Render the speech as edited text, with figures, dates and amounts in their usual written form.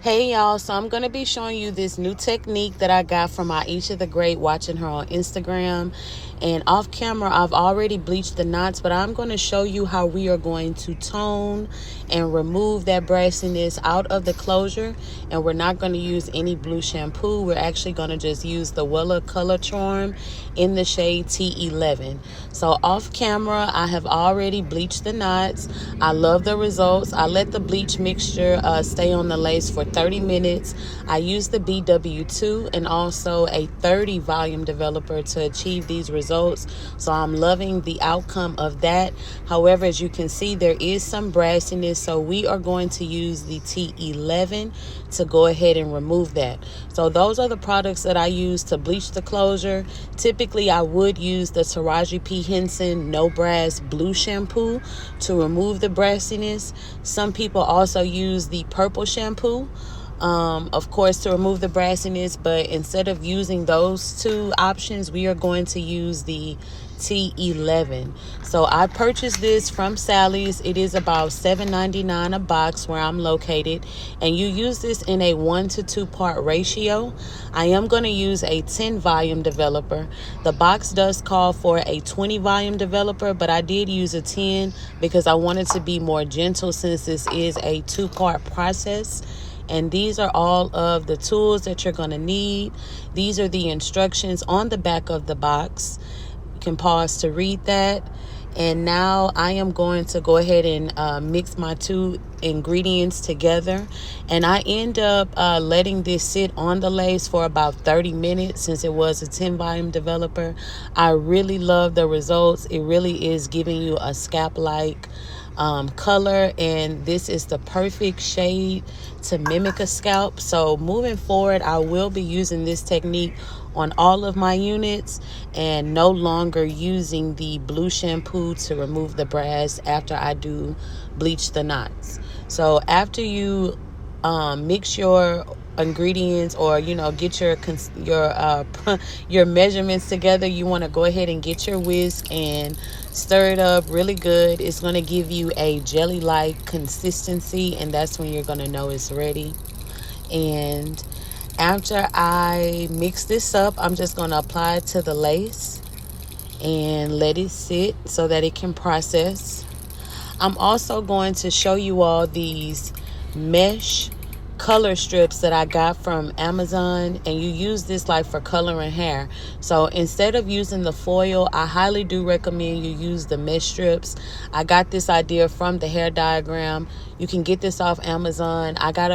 Hey y'all, so I'm going to be showing you this new technique that I got from Aisha the Great, watching her on Instagram. And off camera, I've already bleached the knots, but I'm going to show you how we are going to tone and remove that brassiness out of the closure. And we're not going to use any blue shampoo. We're actually going to just use the Wella Color Charm in the shade T11. So off camera, I have already bleached the knots. I love the results. I let the bleach mixture stay on the lace for 30 minutes. I use the BW2 and also a 30 volume developer to achieve these results. So I'm loving the outcome of that. However, as you can see, there is some brassiness. So we are going to use the T11 to go ahead and remove that. So those are the products that I use to bleach the closure. Typically, I would use the Taraji P. Henson No Brass Blue Shampoo to remove the brassiness. Some people also use the purple shampoo, of course, to remove the brassiness, but instead of using those two options, we are going to use the T11. So I purchased this from Sally's. It is about $7.99 a box where I'm located, and you use this in a 1 to 2 part ratio. I am going to use a 10 volume developer. The box does call for a 20 volume developer, but I did use a 10 because I wanted to be more gentle since this is a 2-part process. And these are all of the tools that you're going to need. These are the instructions on the back of the box. You can pause to read that. And now I am going to go ahead and mix my two ingredients together. And I end up letting this sit on the lace for about 30 minutes since it was a 10 volume developer. I really love the results. It really is giving you a scalp-like color, and this is the perfect shade to mimic a scalp. So moving forward, I will be using this technique on all of my units and no longer using the blue shampoo to remove the brass after I do bleach the knots. So after you mix your ingredients, or get your measurements together, you want to go ahead and get your whisk and stir it up really good. It's going to give you a jelly like consistency, and that's when you're going to know it's ready. And after I mix this up, I'm just going to apply it to the lace and let it sit so that it can process. I'm also going to show you all these mesh color strips that I got from Amazon, and you use this like for coloring hair. So instead of using the foil, I highly do recommend you use the mesh strips. I got this idea from the hair diagram. You can get this off Amazon. I got a